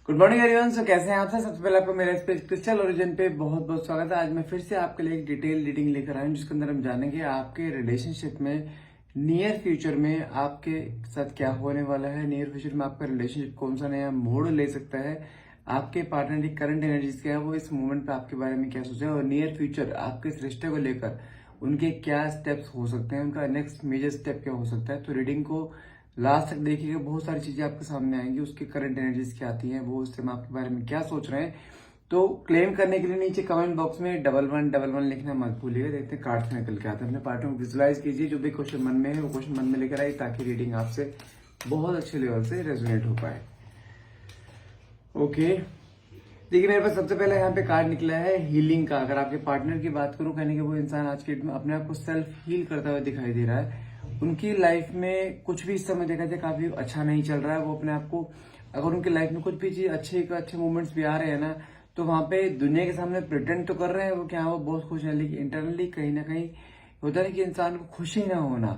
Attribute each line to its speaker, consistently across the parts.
Speaker 1: Good morning everyone. सो कैसे हैं आप सब? सबसे पहले आपको मेरा इस पे क्रिस्टल ओरिजिन पे बहुत बहुत स्वागत है। आज मैं फिर से आपके लिए एक डिटेल रीडिंग लेकर आया हूं जिसके अंदर हम जानेंगे आपके रिलेशनशिप में नियर फ्यूचर में आपके साथ क्या होने वाला है। नियर फ्यूचर में आपका रिलेशनशिप कौन सा नया मोड़ ले सकता है, आपके पार्टनर की करंट एनर्जीज क्या है, वो इस मोमेंट पे आपके बारे में क्या सोचा है, और नियर फ्यूचर आपके इस रिश्ते को लेकर उनके क्या स्टेप्स हो सकते हैं, उनका नेक्स्ट मेजर स्टेप क्या हो सकता है। तो रीडिंग को लास्ट तक देखिएगा, बहुत सारी चीजें आपके सामने आएंगी, उसकी करंट एनर्जीज क्या आती हैं, वो उस टाइम आपके बारे में क्या सोच रहे हैं। तो क्लेम करने के लिए नीचे कमेंट बॉक्स में 1111 लिखना मत भूलिएगा। देखते हैं कार्ड से निकल के आते हैं। अपने पार्टनर को विजुलाइज कीजिए, जो भी क्वेश्चन मन में है वो क्वेश्चन मन में लेकर आइए ताकि रीडिंग आपसे बहुत अच्छे लेवल से रेजोनेट हो पाए। ओके, देखिए मेरे पास सबसे पहले यहाँ पे कार्ड निकला है हीलिंग का। अगर आपके पार्टनर की बात करूं, कहने के वो इंसान आज के डेट में अपने आप को सेल्फ हील करता हुआ दिखाई दे रहा है। उनकी लाइफ में कुछ भी इस समय देखा जाए काफी अच्छा नहीं चल रहा है। वो अपने आप को, अगर उनकी लाइफ में कुछ भी चीज अच्छे मोमेंट्स भी आ रहे हैं ना, तो वहां पे दुनिया के सामने प्रिटेंड तो कर रहे हैं वो क्या वो बहुत खुश है, लेकिन इंटरनली कहीं ना कहीं होता है कि इंसान को खुशी ना होना,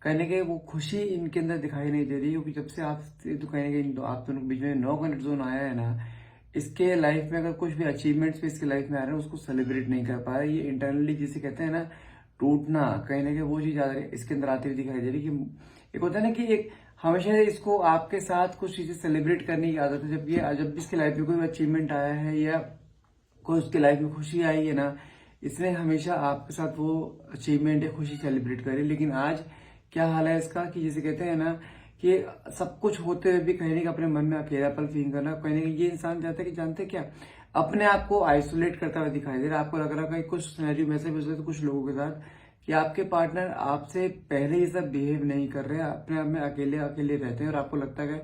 Speaker 1: कहीं ना कहीं वो खुशी इनके अंदर दिखाई नहीं दे रही। क्योंकि जब से आप तो कहीं ना कहीं आप दोनों के बीच में नो कनेक्ट जोन आया है ना, इसके लाइफ में अगर कुछ भी अचीवमेंट्स भी इसके लाइफ में आ रहे हैं उसको सेलिब्रेट नहीं कर पा रहे। ये इंटरनली जिसे कहते हैं ना टूटना, कहीं ना कहीं वो चीज इसके अंदर आती हुई दिखाई दे रही कि एक होता है ना कि एक हमेशा इसको आपके साथ कुछ चीजें सेलिब्रेट करने की आदत है। जब भी इसके लाइफ में कोई अचीवमेंट आया है या कोई उसके लाइफ में खुशी आई है ना, इसने हमेशा आपके साथ वो अचीवमेंट या खुशी सेलिब्रेट करी। लेकिन आज क्या हाल है इसका कि जिसे कहते हैं ना कि सब कुछ होते हुए भी कहीं ना कहीं अपने मन में अकेलापन फील करना, कहीं ना कहीं ये इंसान चाहता है कि जानते क्या, अपने आप को आइसोलेट करता हुआ दिखाई दे रहा है। आपको लग रहा है कि कुछ सिनेरियो में ऐसे भी हो सकते कुछ लोगों के साथ कि आपके पार्टनर आपसे पहले ये सब बिहेव नहीं कर रहे हैं, अपने आप में अकेले अकेले रहते हैं और आपको लगता है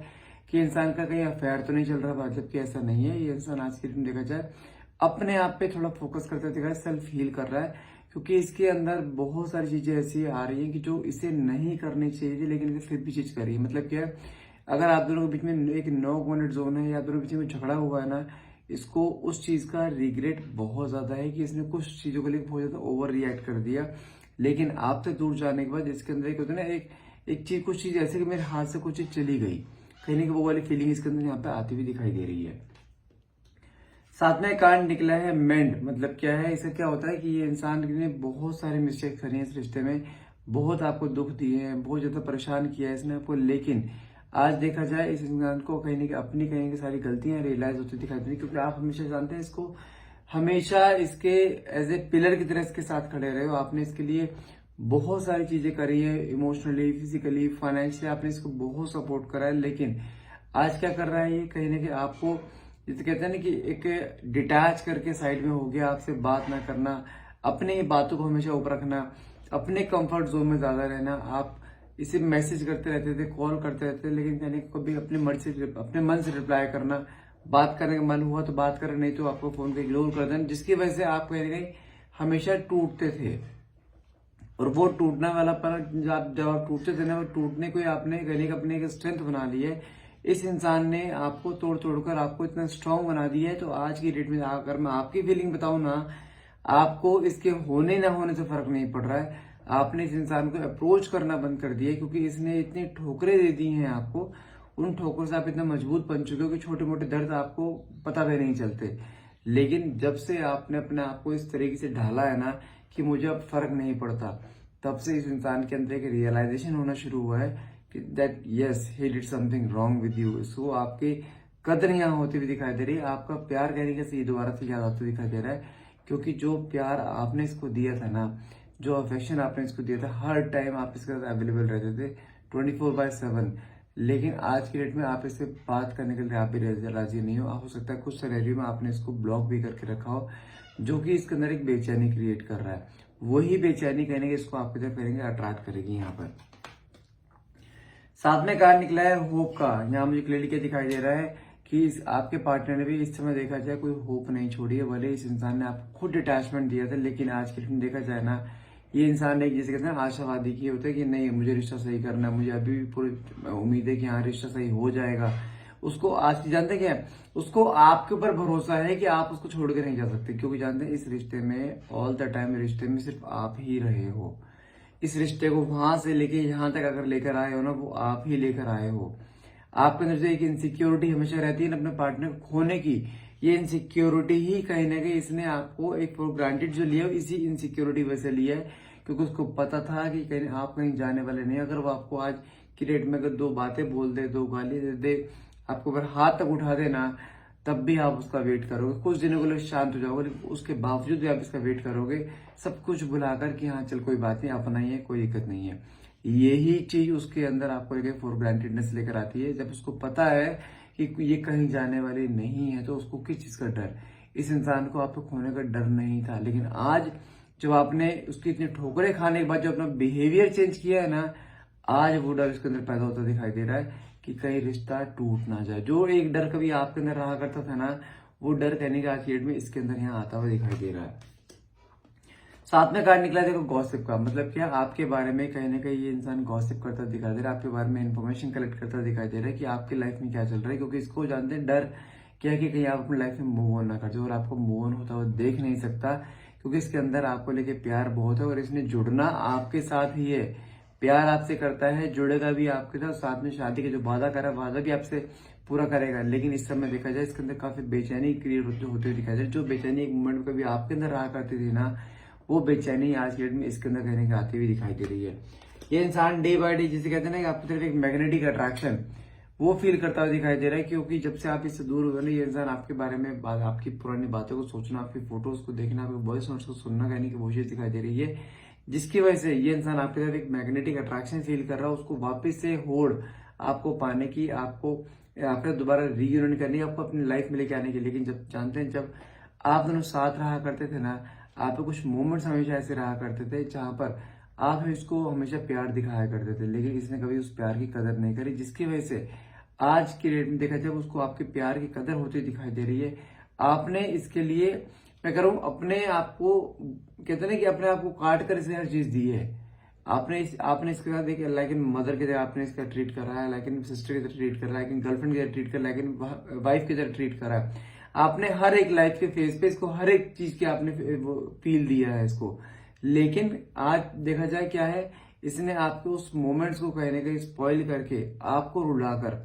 Speaker 1: कि इंसान का कहीं अफेयर तो नहीं चल रहा, जबकि ऐसा नहीं है। ये इंसान आज की दिन देखा जाए अपने आप पे थोड़ा फोकस करते दिखा है, सेल्फ हील कर रहा है, क्योंकि इसके अंदर बहुत सारी चीजें ऐसी आ रही हैं कि जो इसे नहीं करनी चाहिए थी लेकिन इसे फिर भी चीज करी है। मतलब क्या है, अगर आप दोनों के बीच में एक नो कॉन्फ्लिक्ट जोन है या आप दोनों के बीच में झगड़ा हुआ है ना, इसको उस चीज का रिग्रेट बहुत ज्यादा है कि इसने कुछ चीजों को लेकर बहुत ज्यादा ओवर रिएक्ट कर दिया। लेकिन आपसे दूर जाने के बाद इसके अंदर एक होता है ना एक चीज, कुछ चीज ऐसे कि मेरे हाथ से कुछ चीज चली गई, कहीं ना कहीं वो वाली फीलिंग इसके अंदर यहाँ पे आती हुई दिखाई दे रही है। साथ में कार्ड निकला है मेंड। मतलब क्या है, इससे क्या होता है कि ये इंसान ने बहुत सारे मिस्टेक्स करी हैं इस रिश्ते में, बहुत आपको दुख दिए हैं, बहुत ज्यादा परेशान किया है इसने आपको। लेकिन आज देखा जाए इस इंसान को कहीं ना कहीं अपनी कहीं की सारी गलतियां रियलाइज होती दिखाई दे रही, क्योंकि आप हमेशा जानते हैं इसको, हमेशा इसके एज ए पिलर की तरह इसके साथ खड़े रहे हो। आपने इसके लिए बहुत सारी चीजें करी है, इमोशनली, फिजिकली, फाइनेंशियली आपने इसको बहुत सपोर्ट करा है। लेकिन आज क्या कर रहा है ये, कहीं ना कहीं आपको जिसे कहते हैं ना कि एक डिटैच करके साइड में हो गया, आपसे बात ना करना, अपनी बातों को हमेशा ऊपर रखना, अपने कंफर्ट जोन में ज्यादा रहना। आप इसे मैसेज करते रहते थे, कॉल करते रहते थे, लेकिन कहने कभी अपने मन से रिप्लाई करना, बात करने का मन हुआ तो बात करें, नहीं तो आपको फोन पे इग्नोर कर देना, जिसकी वजह से आप कहीं ना कहीं हमेशा टूटते थे। और वो टूटने वाला पर जब आप टूटते थे ना, वो टूटने को ही आपने कहीं अपने एक स्ट्रेंथ बना ली है। इस इंसान ने आपको तोड़ तोड़कर आपको इतना स्ट्रांग बना दिया है। तो आज की डेट में अगर मैं आपकी फीलिंग बताऊं ना, आपको इसके होने ना होने से फर्क नहीं पड़ रहा है। आपने इस इंसान को अप्रोच करना बंद कर दिया है, क्योंकि इसने इतनी ठोकरें दे दी हैं आपको, उन ठोकरों से आप इतना मजबूत बन चुके हो कि छोटे मोटे दर्द आपको पता भी नहीं चलते। लेकिन जब से आपने अपने आप को इस तरीके से ढाला है ना कि मुझे अब फर्क नहीं पड़ता, तब से इस इंसान के अंदर एक रियलाइजेशन होना शुरू हुआ है कि that yes he did something wrong with you. So आपकी कदर यहाँ होती हुई दिखाई दे रही है, आपका प्यार कहने से दोबारा से याद आते हुए दिखाई दे रहा है। क्योंकि जो प्यार आपने इसको दिया था ना, जो अफेक्शन आपने इसको दिया था, हर टाइम आप इसके साथ अवेलेबल रहते थे 24/7। लेकिन आज की डेट में आप इससे बात करने के लिए आप भी राजी नहीं हो सकता है कुछ सिनेरियो में आपने इसको ब्लॉक भी करके रखा हो, जो कि इसके अंदर एक बेचैनी क्रिएट कर रहा है। वही बेचैनी कहने के इसको आपकी तरफ करेंगे, अट्रैक्ट करेगी। यहाँ पर साथ में कार्ड निकला है होप का। यहाँ मुझे क्लियरली क्या दिखाई दे रहा है कि आपके पार्टनर ने भी इस समय देखा जाए कोई होप नहीं छोड़ी है। भले इस इंसान ने आपको खुद अटैचमेंट दिया था, लेकिन आज के दिन देखा जाए ना, ये इंसान ने जैसे कहते हैं आशावादी की होता है कि नहीं मुझे रिश्ता सही करना है, मुझे अभी भी पूरी उम्मीद है कि हाँ रिश्ता सही हो जाएगा। उसको आज की जानते क्या है, उसको आपके ऊपर भरोसा है कि आप उसको छोड़ के नहीं जा सकते, क्योंकि जानते हैं इस रिश्ते में ऑल द टाइम रिश्ते में सिर्फ आप ही रहे हो। इस रिश्ते को वहां से लेके यहां तक अगर लेकर आए हो ना, वो आप ही लेकर आए हो। आपके अंदर जो एक इनसिक्योरिटी हमेशा रहती है ना अपने पार्टनर को खोने की, ये इनसिक्योरिटी ही कहीं ना कहीं इसने आपको एक फॉर ग्रांटेड जो लिया इसी इनसिक्योरिटी वजह से लिया है, क्योंकि उसको पता था कि कहीं आप कहीं जाने वाले नहीं। अगर वो आपको आज की डेट में अगर दो बातें बोल दे, दो गाली दे दे, आपको अगर हाथ तक उठा दे ना, तब भी आप उसका वेट करोगे, कुछ दिनों के लिए शांत हो जाओगे, लेकिन उसके बावजूद भी आप इसका वेट करोगे, सब कुछ भुलाकर कि हाँ चल कोई बात नहीं, अपना ही है, कोई दिक्कत नहीं है। यही चीज उसके अंदर आपको एक फॉर ग्रांटेडनेस लेकर आती है। जब उसको पता है कि ये कहीं जाने वाली नहीं है, तो उसको किस चीज का डर, इस इंसान को आपको खोने का डर नहीं था। लेकिन आज जब आपने उसकी इतनी ठोकरें खाने के बाद जो अपना बिहेवियर चेंज किया है ना, आज वो डर इसके अंदर पैदा होता दिखाई दे रहा है कि कहीं रिश्ता टूट ना जाए। जो एक डर कभी आपके अंदर रहा करता था ना, वो डर कहने के आज की डेट में इसके अंदर यहाँ आता हुआ दिखाई दे रहा है। साथ में कार्ड निकला देखो गॉसिप का, मतलब क्या आपके बारे में कहीं ना कहीं ये इंसान गॉसिप करता दिखाई दे रहा है, आपके बारे में इन्फॉर्मेशन कलेक्ट करता दिखाई दे रहा है कि आपकी लाइफ में क्या चल रहा है, क्योंकि इसको जानते हैं डर क्या है कि कहीं आप अपनी लाइफ में मूव ऑन ना कर जाओ, और आपको मूव ऑन होता हुआ देख नहीं सकता, क्योंकि इसके अंदर आपको लेके प्यार बहुत है और इसने जुड़ना आपके साथ ही है। प्यार आपसे करता है, जुड़ेगा भी आपके साथ में शादी के जो वादा करा वादा भी आपसे पूरा करेगा। लेकिन इस समय देखा जाए इसके अंदर काफी बेचैनी क्रिएट होते हुए दिखाई जाए। जो बेचैनी एक मोमेंट में कभी आपके अंदर रहा करती थी ना, वो बेचैनी आज के डेट में इसके अंदर कहने की आती हुई दिखाई दे रही है। ये इंसान डे बाय डे जिसे कहते हैं ना कि आपकी तरफ एक मैग्नेटिक अट्रैक्शन वो फील करता हुआ दिखाई दे रहा है, क्योंकि जब से आप इससे दूर हुए ना, ये इंसान आपके बारे में आपकी पुरानी बातों को सोचना, आपकी फोटोज को देखना, आपके वॉइस नोट्स को सुनना कहने की वो चीज दिखाई दे रही है, जिसकी वजह से ये इंसान आपकी तरफ एक मैग्नेटिक अट्रैक्शन फील कर रहा है। उसको वापस से होड़ आपको पाने की, आपको दोबारा रीयूनियन करनी, आपको अपनी लाइफ में लेके आने की। लेकिन जब जानते हैं जब आप दोनों साथ रहा करते थे ना, आप कुछ मोमेंट्स हमेशा ऐसे रहा करते थे जहां पर आप इसको हमेशा प्यार दिखाया करते थे, लेकिन इसने कभी उस प्यार की कदर नहीं करी, जिसकी वजह से आज की डेट में देखा जाए उसको आपके प्यार की कदर होती दिखाई दे रही है। आपने इसके लिए मैं कह रहा हूं अपने आप को, कहते हैं ना कि अपने आप को काट कर इसने हर चीज दी है। आपने इसके साथ देखिए लाइक इन मदर की तरह आपने इसका ट्रीट करा है, लाइक इन सिस्टर की तरह ट्रीट करा है, लाइक इन गर्लफ्रेंड की तरह ट्रीट करा है, लाइक इन वाइफ की तरह ट्रीट करा है। आपने हर एक लाइफ के फेज पे इसको हर एक चीज की आपने वो फील दिया है इसको। लेकिन आज देखा जाए क्या है, इसने आपके उस मोमेंट्स को कहीं ना कहीं स्पॉइल करके, आपको रुलाकर,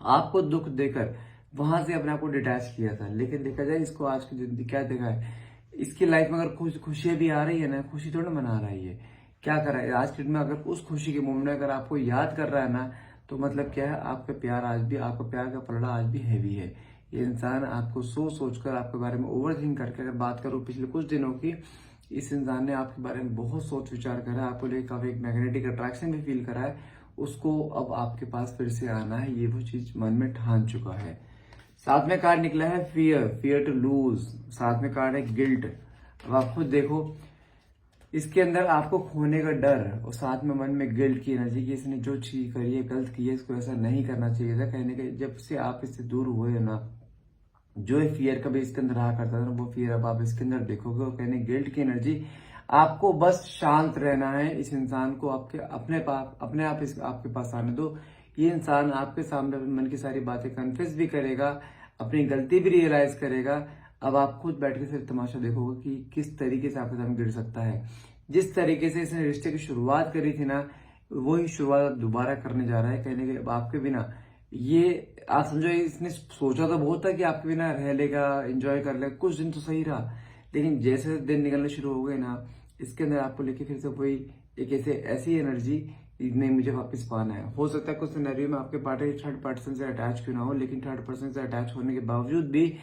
Speaker 1: आपको दुख देकर वहां से अपने आप को डिटैच किया था। लेकिन देखा जाए इसको आज की जिंदगी क्या देखा है, इसकी लाइफ में अगर खुशियां भी आ रही है ना, खुशी थोड़ा मना रही है, क्या कर रहा है आज की डेट में, अगर उस खुशी के मोमेंट में अगर आपको याद कर रहा है ना, तो मतलब क्या है, आपका प्यार आज भी, आपका प्यार का पलड़ा आज भी हैवी है। ये इंसान आपको सोचकर आपके बारे में ओवर थिंक करके, अगर बात करूं पिछले कुछ दिनों की, इस इंसान ने आपके बारे में बहुत सोच विचार करा है, आपको लेकर काफी एक मैग्नेटिक अट्रैक्शन भी फील करा है। उसको अब आपके पास फिर से आना है, ये वो चीज मन में ठान चुका है। साथ में कार्ड निकला है फियर टू लूज, साथ में कार्ड है गिल्ट। अब आप खुद देखो, इसके अंदर आपको खोने का डर और साथ में मन में गिल्ट की एनर्जी कि इसने जो चीज करी है गलत की है, इसको ऐसा नहीं करना चाहिए था। कहने के जब से आप इससे दूर हुए हो ना, जो फियर कभी इसके अंदर रहा करता था ना, वो फियर अब आप इसके अंदर देखोगे। और कहने गिल्ट की एनर्जी, आपको बस शांत रहना है, इस इंसान को अपने आप आपके पास आने दो। ये इंसान आपके सामने अपने मन की सारी बातें कन्फेस भी करेगा, अपनी गलती भी रियलाइज करेगा। अब आप खुद बैठ के सिर्फ तमाशा देखोगे कि किस तरीके से आपके सामने गिर सकता है। जिस तरीके से इसने रिश्ते की शुरुआत करी थी ना, वही शुरुआत दोबारा करने जा रहा है। कहने के आपके बिना, ये आप समझो इसने सोचा तो बहुत था कि आपके बिना रह लेगा, एंजॉय कर लेगा, कुछ दिन तो सही रहा, लेकिन जैसे दिन निकलने शुरू हो गए ना, इसके अंदर आपको लेके फिर से वही एक ऐसी एनर्जी, नहीं मुझे वापस पाना है। हो सकता है कुछ सिनेरियो में आपके पार्टनर थर्ड पर्सन से अटैच क्यों ना हो, लेकिन थर्ड पर्सन से अटैच होने के बावजूद भी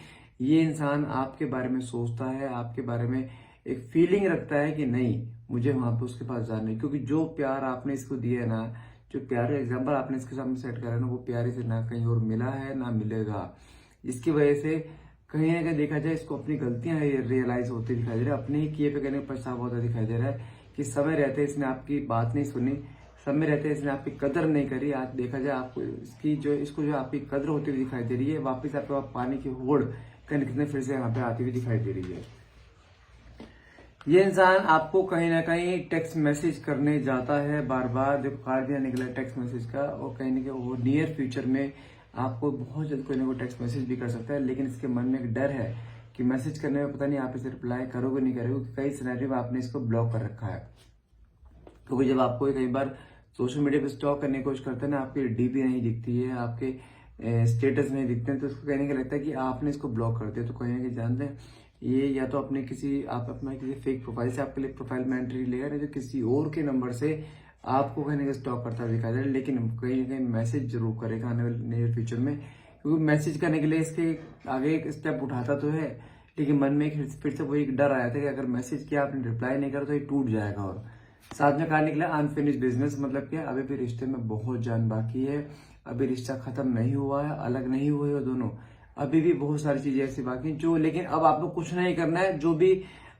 Speaker 1: ये इंसान आपके बारे में सोचता है, आपके बारे में एक फीलिंग रखता है कि नहीं मुझे वहां पे उसके पास जाना है। क्योंकि जो प्यार आपने इसको दिया है ना, जो प्यार एग्जाम्पल आपने इसके सामने सेट करा है ना, वो प्यार इसे ना कहीं और मिला है ना मिलेगा। जिसकी वजह से कहीं ना कहीं देखा जाए इसको अपनी गलतियां रियलाइज होती दिखाई दे रहा है, अपने ही किए पे कहने पछतावा होता दिखाई दे रहा है कि समय रहते इसने आपकी बात नहीं सुनी, समय रहते इसने आपकी कदर नहीं करी। आज देखा जाए आपको इसको जो आपकी कदर होती हुई दिखाई दे रही है, वापिस आपके पास पानी की होड़ कहीं कितने फिर से यहाँ पे आती हुई दिखाई दे रही है। ये इंसान आपको कहीं ना कहीं टेक्स्ट मैसेज करने जाता है बार बार, जब कार्ड भी निकला टेक्स्ट मैसेज का, और कहीं ना कहीं वो नियर फ्यूचर में आपको बहुत जल्द कोई ना कोई टेक्स्ट मैसेज भी कर सकता है। लेकिन इसके मन में एक डर है कि मैसेज करने में पता नहीं आप इसे रिप्लाई करोगे नहीं करोगे, कई सिनेरियो में आपने इसको ब्लॉक कर रखा है। क्योंकि जब आपको कई बार सोशल मीडिया पे स्टॉक करने की कोशिश करता है ना, आपकी डीपी नहीं दिखती है, आपके स्टेटस नहीं दिखते हैं, तो उसको कहने का लगता है कि आपने इसको ब्लॉक कर दिया। तो कहीं ना कहीं जानते हैं ये या तो अपने आप अपना किसी फेक प्रोफाइल से आपके लिए प्रोफाइल में एंट्री लेगा, नहीं तो किसी और के नंबर से आपको कहीं ना कहीं स्टॉक करता दिखाई दे रहा है। लेकिन कहीं ना कहीं मैसेज जरूर करेगा आने वाले नियर फ्यूचर में, क्योंकि मैसेज करने के लिए इसके आगे एक स्टेप उठाता तो है, लेकिन मन में फिर से वही एक डर आया था कि अगर मैसेज किया आपने रिप्लाई नहीं करा तो ये टूट जाएगा। और साथ में कहा निकला अनफिनिश बिजनेस, मतलब क्या अभी भी रिश्ते में बहुत जान बाकी है, अभी रिश्ता खत्म नहीं हुआ है, अलग नहीं हुए हो दोनों, अभी भी बहुत सारी चीजें ऐसी बाकी हैं जो, लेकिन अब आपको कुछ नहीं करना है, जो भी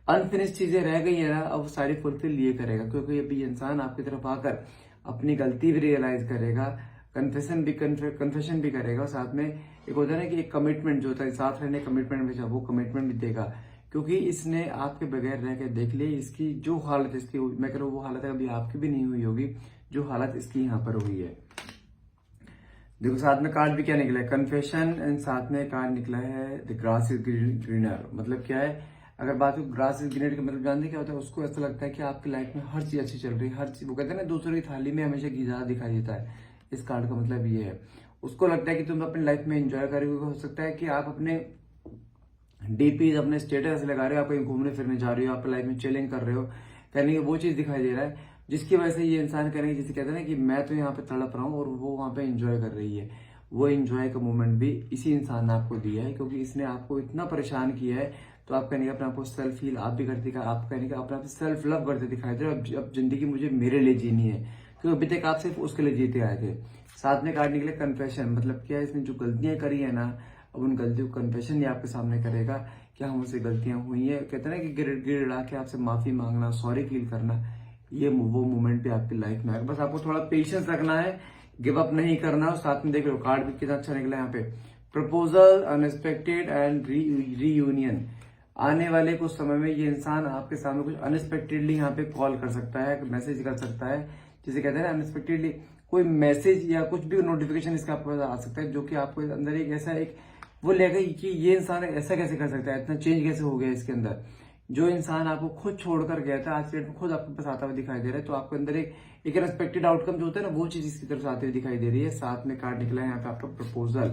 Speaker 1: अनफिनिश चीजें रह गई है ना अब सारी फुलफिल ये करेगा, क्योंकि अभी इंसान आपकी तरफ आकर अपनी गलती भी रियलाइज करेगा, कन्फेशन भी करेगा, और साथ में एक होता है ना कि एक कमिटमेंट जो होता है साथ रहने कमिटमेंट में, वो कमिटमेंट भी देगा, क्योंकि इसने आपके बगैर रह के देख ली इसकी जो हालत इसकी, मैं कह रहा हूँ वो हालत अभी आपकी भी नहीं हुई होगी जो हालत इसकी यहाँ पर हुई है। देखो साथ में कार्ड भी क्या निकला है, कन्फेशन, एंड साथ में कार्ड निकला है द ग्रास इज ग्रीनर। मतलब क्या है, अगर बात हो ग्रास इज ग्रीनर का मतलब जानते क्या होता है, उसको ऐसा लगता है कि आपकी लाइफ में हर चीज अच्छी चल रही है, हर चीज, वो कहते हैं ना दूसरों की थाली में हमेशा घी ज्यादा दिखाई देता है, इस कार्ड का मतलब ये है। उसको लगता है कि तुम अपनी लाइफ में एंजॉय करोगे, हो सकता है कि आप अपने डीपीज अपने स्टेटस लगा रहे हो, आप कहीं घूमने फिरने जा रहे हो, आप लाइफ में चिलिंग कर रहे हो, कहने की वो चीज दिखाई दे रहा है, जिसकी वजह से ये इंसान करेंगे, जिसे कहते हैं ना कि मैं तो यहाँ पे तड़प रहा हूँ और वो वहां पे एंजॉय कर रही है। वो एंजॉय का मोमेंट भी इसी इंसान ने आपको दिया है, क्योंकि इसने आपको इतना परेशान किया है, तो आप कहने का अपने आपको सेल्फ फील आप भी करते, आप कहने का अपने आप सेल्फ लव करते दिखाई दे रहे हो। अब जिंदगी मुझे मेरे लिए जीनी है, क्योंकि अभी तक आप सिर्फ उसके लिए जीते आए थे। साथ में कार्ड निकले कन्फेशन, मतलब क्या है, इसने जो गलतियां करी है ना, अब उन गलतियों को कन्फेशन ये आपके सामने करेगा, क्या हमसे गलतियां हुई है, कहते हैं ना कि गिड़गिड़ा के आपसे माफी मांगना, सॉरी फील करना, ये वो मोमेंट भी आपकी लाइफ में आएगा। बस आपको थोड़ा पेशेंस रखना है, गिव अप नहीं करना। और साथ में देख लो कार्ड भी कितना अच्छा निकला यहाँ पे, प्रपोजल, अनएक्सपेक्टेड एंड रीयूनियन। आने वाले कुछ समय में ये इंसान आपके सामने कुछ अनएक्सपेक्टेडली यहाँ पे कॉल कर सकता है, मैसेज कर सकता है, जिसे कहते हैं ना अनएक्सपेक्टेडली कोई मैसेज या कुछ भी नोटिफिकेशन इसका आपके पास आ सकता है, जो कि आपको अंदर एक ऐसा एक वो लेगा कि ये इंसान ऐसा कैसे कर सकता है, इतना चेंज कैसे हो गया इसके अंदर। जो इंसान आपको खुद छोड़कर गया था आज के डेट में खुद आपके पास आता हुआ दिखाई दे रहा है, तो आपके अंदर एक अनएक्सपेक्टेड आउटकम जो होता है ना, वो चीज इसकी तरफ से आती हुई दिखाई दे रही है। साथ में कार्ड निकला है यहाँ पे आपका प्रपोजल।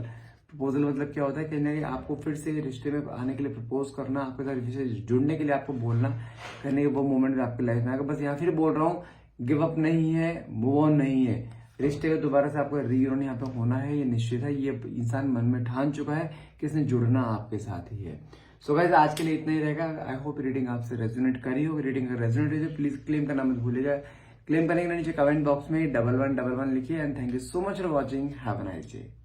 Speaker 1: प्रपोजल मतलब क्या होता है, कहीं ना कहीं आपको फिर से रिश्ते में आने के लिए प्रपोज करना, आपके साथ रिश्ते से जुड़ने के लिए आपको बोलना, करने के वो मोमेंट में आपकी लाइफ में आएगा। बस यहाँ फिर बोल रहा हूँ, गिव अप नहीं है, मूव ऑन नहीं है, रिश्ते का दोबारा से आपको रीयूनियन यहाँ पे होना है, ये निश्चित है, ये इंसान मन में ठान चुका है कि इसने जुड़ना आपके साथ ही है। सो गाइस आज के लिए इतना ही रहेगा। आई होप रीडिंग आपसे रेजोनेट करी हो। रीडिंग अगर रेजोनेट हुई तो प्लीज क्लेम करना मत भूलिएगा। क्लेम करने के नीचे कमेंट बॉक्स में 1111 लिखिए। And thank you so much for watching. Have a nice day.